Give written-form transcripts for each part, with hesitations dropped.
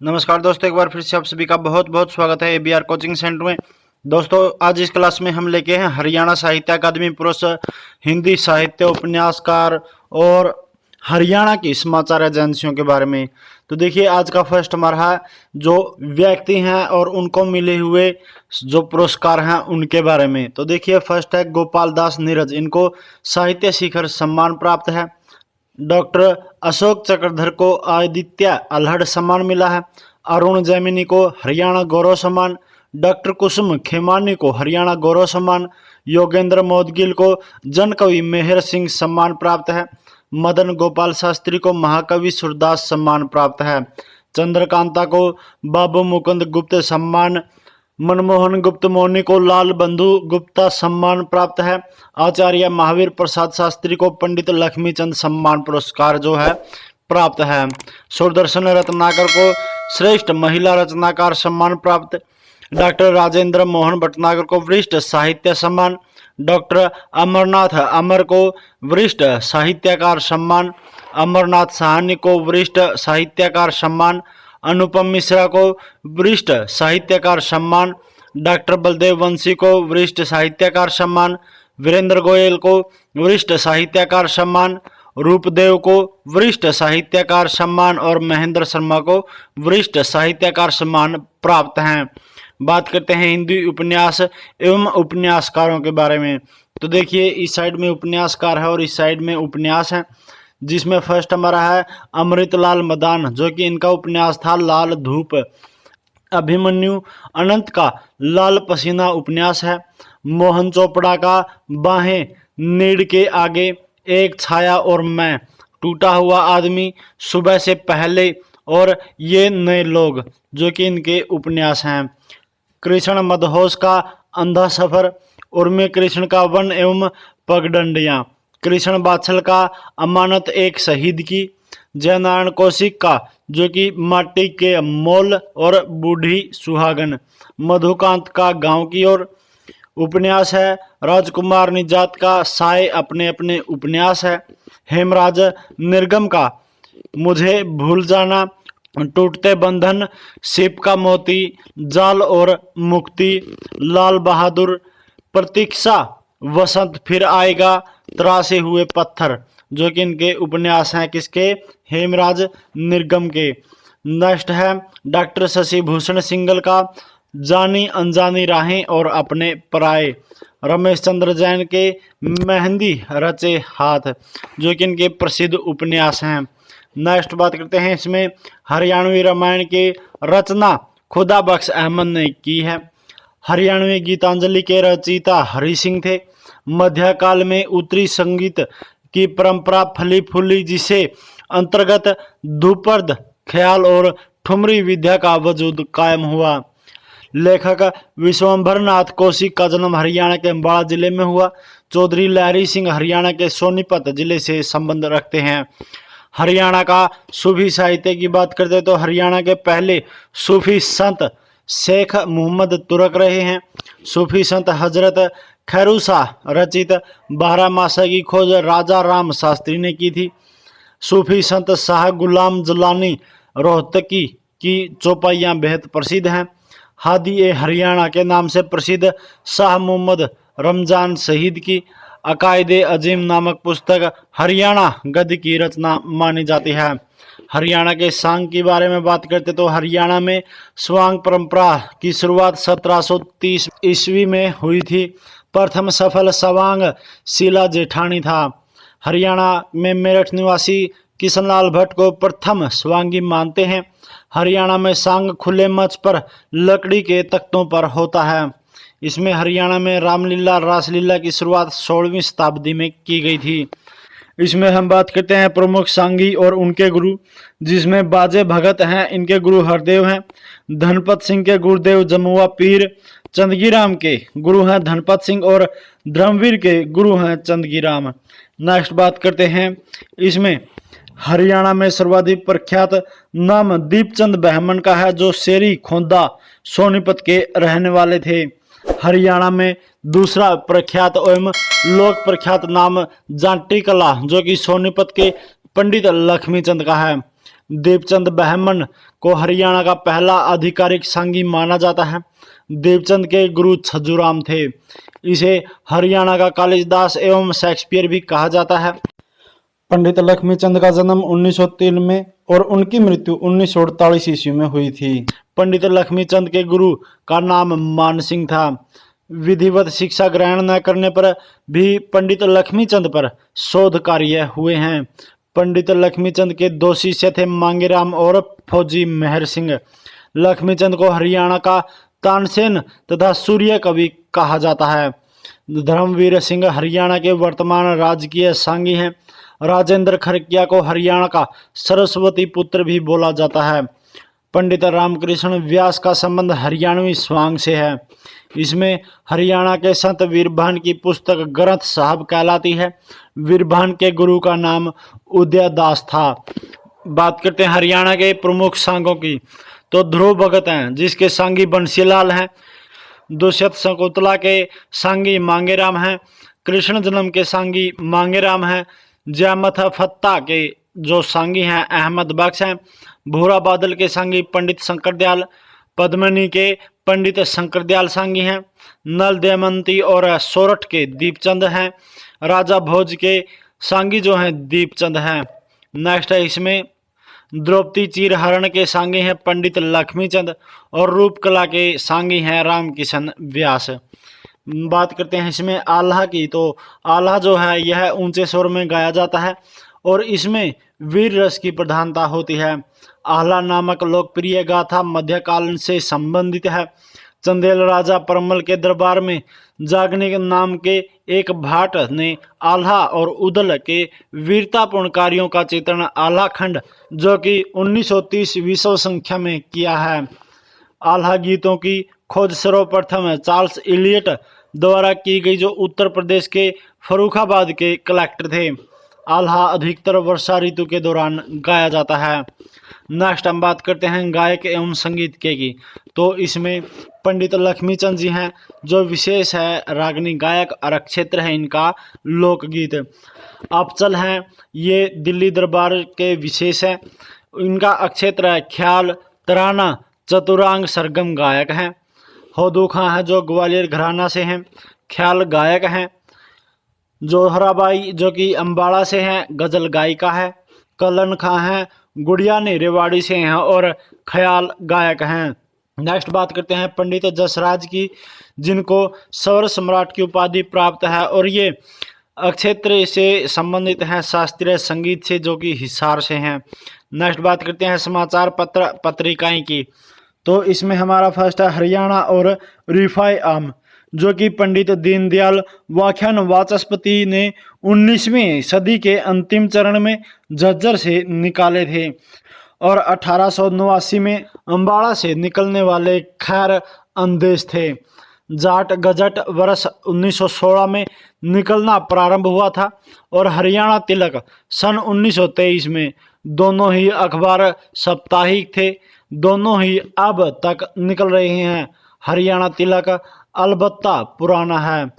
नमस्कार दोस्तों, एक बार फिर से आप सभी का बहुत बहुत स्वागत है एबीआर कोचिंग सेंटर में। दोस्तों, आज इस क्लास में हम लेके हैं हरियाणा साहित्य अकादमी पुरस्कृत हिंदी साहित्य उपन्यासकार और हरियाणा की समाचार एजेंसियों के बारे में। तो देखिए, आज का फर्स्ट हमारा है जो व्यक्ति हैं और उनको मिले हुए जो पुरस्कार हैं उनके बारे में। तो देखिए, फर्स्ट है गोपाल दास नीरज, इनको साहित्य शिखर सम्मान प्राप्त है। डॉक्टर अशोक चक्रधर को आदित्य अल्हड़ सम्मान मिला है। अरुण जैमिनी को हरियाणा गौरव सम्मान। डॉक्टर कुसुम खेमानी को हरियाणा गौरव सम्मान। योगेंद्र मोदगिल को जनकवि मेहर सिंह सम्मान प्राप्त है। मदन गोपाल शास्त्री को महाकवि सूरदास सम्मान प्राप्त है। चंद्रकांता को बाबू मुकुंद गुप्त सम्मान। मनमोहन गुप्त मौनी को लाल बंधु गुप्ता सम्मान प्राप्त है। आचार्य महावीर प्रसाद शास्त्री को पंडित लक्ष्मीचंद सम्मान पुरस्कार जो है प्राप्त है। सुदर्शन रत्नाकर को श्रेष्ठ महिला रचनाकार सम्मान प्राप्त। डॉक्टर राजेंद्र मोहन भटनागर को वरिष्ठ साहित्य सम्मान। डॉक्टर अमरनाथ अमर को वरिष्ठ साहित्यकार सम्मान। अमरनाथ साहनी को वरिष्ठ साहित्यकार सम्मान। अनुपम मिश्रा को वरिष्ठ साहित्यकार सम्मान। डॉक्टर बलदेव वंशी को वरिष्ठ साहित्यकार सम्मान। वीरेंद्र गोयल को वरिष्ठ साहित्यकार सम्मान। रूपदेव को वरिष्ठ साहित्यकार सम्मान और महेंद्र शर्मा को वरिष्ठ साहित्यकार सम्मान प्राप्त हैं। बात करते हैं हिंदी उपन्यास एवं उपन्यासकारों के बारे में। तो देखिए, इस साइड में उपन्यासकार है और इस साइड में उपन्यास है, जिसमें फर्स्ट हमारा है अमृतलाल मदान, जो कि इनका उपन्यास था लाल धूप। अभिमन्यु अनंत का लाल पसीना उपन्यास है। मोहन चोपड़ा का बाहें नीड के आगे, एक छाया और मैं, टूटा हुआ आदमी, सुबह से पहले और ये नए लोग, जो कि इनके उपन्यास हैं। कृष्ण मदहोश का अंधा सफर। उर्मी कृष्ण का वन एवं पगडंडियाँ। कृष्ण बाछल का अमानत एक शहीद की। जयनारायण कौशिक का जो कि माटी के मोल और बूढ़ी सुहागन। मधुकांत का गांव की ओर उपन्यास है। राजकुमार निजात का साए अपने अपने उपन्यास है। हेमराज निर्गम का मुझे भूल जाना। टूटते बंधन, सिप का मोती, जाल और मुक्ति। लाल बहादुर, प्रतीक्षा, वसंत फिर आएगा, तरासे हुए पत्थर, जो कि इनके उपन्यास हैं किसके, हेमराज निर्गम के। नेक्स्ट है डॉक्टर शशि भूषण सिंगल का जानी अनजानी राहें और अपने पराए। रमेश चंद्र जैन के मेहंदी रचे हाथ, जो कि इनके प्रसिद्ध उपन्यास हैं। नेक्स्ट बात करते हैं इसमें हरियाणवी रामायण के रचना खुदा बख्श अहमद ने की है। हरियाणवी गीतांजलि के रचयिता हरि सिंह थे। मध्यकाल में उत्तरी संगीत की परंपरा फली फूली, जिसे अंतर्गत ध्रुपद ख्याल और ठुमरी विद्या का वजूद कायम हुआ। लेखक विश्वंभर नाथ कौशिक का जन्म हरियाणा के अम्बाला जिले में हुआ। चौधरी लहरी सिंह हरियाणा के सोनीपत जिले से संबंध रखते हैं। हरियाणा का सूफी साहित्य की बात करते तो हरियाणा के पहले सूफी संत शेख मोहम्मद तुरक रहे हैं। सूफी संत हजरत खैरूसा रचित 12 मासा की खोज राजा राम शास्त्री ने की थी। सूफी संत शाह गुलाम जलानी रोहतकी की चौपाइयाँ बेहद प्रसिद्ध हैं। हादी ए हरियाणा के नाम से प्रसिद्ध शाह मोहम्मद रमजान शहीद की अकायदे अजीम नामक पुस्तक हरियाणा गद्य की रचना मानी जाती है। हरियाणा के सांग के बारे में बात करते तो हरियाणा में स्वांग परंपरा की शुरुआत 1730 ईस्वी में हुई थी। प्रथम सफल सवांग शीला जेठानी था। हरियाणा में मेरठ निवासी किशनलाल भट्ट को प्रथम स्वांगी मानते हैं। हरियाणा में सांग खुले मंच पर लकड़ी के तख्तों पर होता है। इसमें हरियाणा में रामलीला रासलीला की शुरुआत 16वीं शताब्दी में की गई थी। इसमें हम बात करते हैं प्रमुख सांगी और उनके गुरु, जिसमें बाजे भगत हैं, इनके गुरु हरदेव हैं। धनपत सिंह के गुरुदेव जमुआ पीर। चंदगीराम के गुरु हैं धनपत सिंह और धर्मवीर के गुरु हैं चंदगीराम। नेक्स्ट बात करते हैं इसमें हरियाणा में सर्वाधिक प्रख्यात नाम दीपचंद बहमन का है, जो शेरी खोंदा सोनीपत के रहने वाले थे। हरियाणा में दूसरा प्रख्यात एवं लोक प्रख्यात नाम जांटी कला, जो कि सोनीपत के पंडित लक्ष्मीचंद का है। देवचंद बहमन को हरियाणा का पहला आधिकारिक सांगी माना जाता है। देवचंद के गुरु छज्जूराम थे। इसे हरियाणा का कालिदास एवं शेक्सपियर भी कहा जाता है। पंडित लक्ष्मीचंद का जन्म 1903 में और उनकी मृत्यु 1948 ईस्वी में हुई थी। पंडित लक्ष्मीचंद के गुरु का नाम मान सिंह था। विधिवत शिक्षा ग्रहण न करने पर भी पंडित लक्ष्मीचंद पर शोध कार्य हुए हैं। पंडित लक्ष्मीचंद के दो शिष्य थे, मांगेराम और फौजी मेहर सिंह। लक्ष्मीचंद को हरियाणा का तानसेन तथा सूर्य कवि कहा जाता है। धर्मवीर सिंह हरियाणा के वर्तमान राजकीय सांगी हैं। राजेंद्र खरकिया को हरियाणा का सरस्वती पुत्र भी बोला जाता है। पंडित रामकृष्ण व्यास का संबंध हरियाणवी स्वांग से है। इसमें हरियाणा के संत वीरभान की पुस्तक ग्रंथ साहब कहलाती है। वीरभान के गुरु का नाम उदयदास था। बात करते हैं हरियाणा के प्रमुख सांगों की, तो ध्रुव भगत हैं जिसके सांगी बंसीलाल हैं। दुष्यंत शकुंतला के सांगी मांगेराम हैं। कृष्ण जन्म के सांगी मांगेराम हैं। जयमथ फत्ता के जो सांगी हैं अहमद बख्श हैं। भूरा बादल के सांगी पंडित शंकरदयाल। पद्मनी के पंडित शंकरदयाल सांगी हैं। नल दमयंती और सोरठ के दीपचंद हैं। राजा भोज के सांगी जो हैं दीपचंद हैं। नेक्स्ट है इसमें द्रौपदी चीरहरण के सांगी हैं पंडित लक्ष्मीचंद और रूपकला के सांगी हैं रामकिशन व्यास। बात करते हैं इसमें आल्हा की, तो आल्हा जो है यह ऊंचे स्वर में गाया जाता है और इसमें वीर रस की प्रधानता होती है। आल्हा नामक लोकप्रिय गाथा मध्यकाल से संबंधित है। चंदेल राजा परमल के दरबार में जागनिक नाम के एक भाट ने आल्हा और उदल के वीरतापूर्ण कार्यों का चित्रण आल्हा खंड जो कि 1930 विश्व संख्या में किया है। आल्हा गीतों की खोज सर्वप्रथम चार्ल्स इलियट द्वारा की गई, जो उत्तर प्रदेश के फर्रुखाबाद के कलेक्टर थे। आल्हा अधिकतर वर्षा ऋतु के दौरान गाया जाता है। नेक्स्ट हम बात करते हैं गायक एवं संगीतज्ञ की, तो इसमें पंडित लक्ष्मीचंद जी हैं जो विशेष है रागनी गायक और क्षेत्र है इनका लोकगीत। अपचल हैं ये दिल्ली दरबार के विशेष है। इनका अक्षेत्र है ख्याल, तराना, चतुरांग सरगम गायक हैं। होदू खां है जो ग्वालियर घराना से हैं, ख्याल गायक हैं। जोहराबाई जो कि अम्बाड़ा से हैं, गजल गायिका है। कलन खां हैं गुड़िया ने रेवाड़ी से हैं और ख्याल गायक हैं। नेक्स्ट बात करते हैं पंडित जसराज की, जिनको स्वर सम्राट की उपाधि प्राप्त है और ये अक्षेत्र से संबंधित हैं शास्त्रीय संगीत से, जो कि हिसार से हैं। नेक्स्ट बात करते हैं समाचार पत्र पत्रिकाएं की, तो इसमें हमारा फर्स्ट है हरियाणा और रिफाई आम, जो कि पंडित दीनदयाल व्याख्यान वाचस्पति ने 19वीं सदी के अंतिम चरण में झज्जर से निकाले थे और 1889 में अम्बाड़ा से निकलने वाले खैर अंदेश थे। जाट गजट वर्ष 1916 में निकलना प्रारंभ हुआ था और हरियाणा तिलक सन 1923 में। दोनों ही अखबार साप्ताहिक थे, दोनों ही अब तक निकल रहे हैं। हरियाणा तिलक अलबत्ता पुराना है।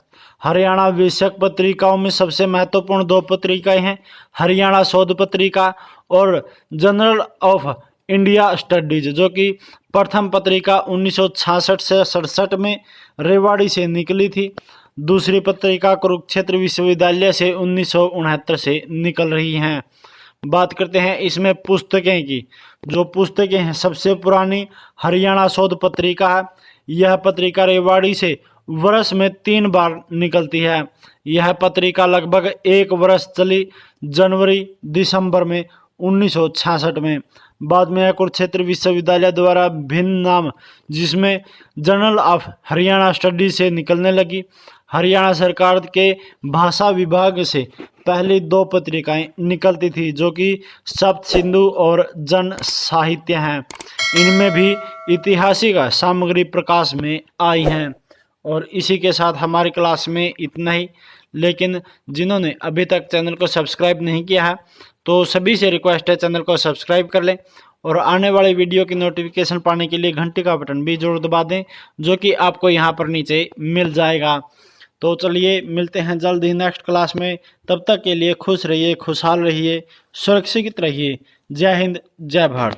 हरियाणा विषयक पत्रिकाओं में सबसे महत्वपूर्ण दो पत्रिकाएं हैं, हरियाणा शोध पत्रिका और जनरल ऑफ इंडिया स्टडीज, जो कि प्रथम पत्रिका 1966 से 67 में रेवाड़ी से निकली थी। दूसरी पत्रिका कुरुक्षेत्र विश्वविद्यालय से 1969 से निकल रही हैं। बात करते हैं इसमें पुस्तकें की, जो पुस्तकें हैं सबसे पुरानी हरियाणा शोध पत्रिका है। यह पत्रिका रेवाड़ी से वर्ष में 3 बार निकलती है। यह पत्रिका लगभग 1 वर्ष चली, जनवरी दिसंबर में 1966 में। बाद में कुरुक्षेत्र विश्वविद्यालय द्वारा भिन्न नाम, जिसमें जर्नल ऑफ हरियाणा स्टडी से निकलने लगी। हरियाणा सरकार के भाषा विभाग से पहली 2 पत्रिकाएं निकलती थी, जो कि सप्त सिंधु और जन साहित्य हैं। इनमें भी ऐतिहासिक सामग्री प्रकाश में आई हैं। और इसी के साथ हमारी क्लास में इतना ही। लेकिन जिन्होंने अभी तक चैनल को सब्सक्राइब नहीं किया है, तो सभी से रिक्वेस्ट है चैनल को सब्सक्राइब कर लें और आने वाले वीडियो की नोटिफिकेशन पाने के लिए घंटी का बटन भी जरूर दबा दें, जो कि आपको यहाँ पर नीचे मिल जाएगा। तो चलिए मिलते हैं जल्द ही नेक्स्ट क्लास में। तब तक के लिए खुश रहिए, खुशहाल रहिए, सुरक्षित रहिए। जय हिंद, जय भारत।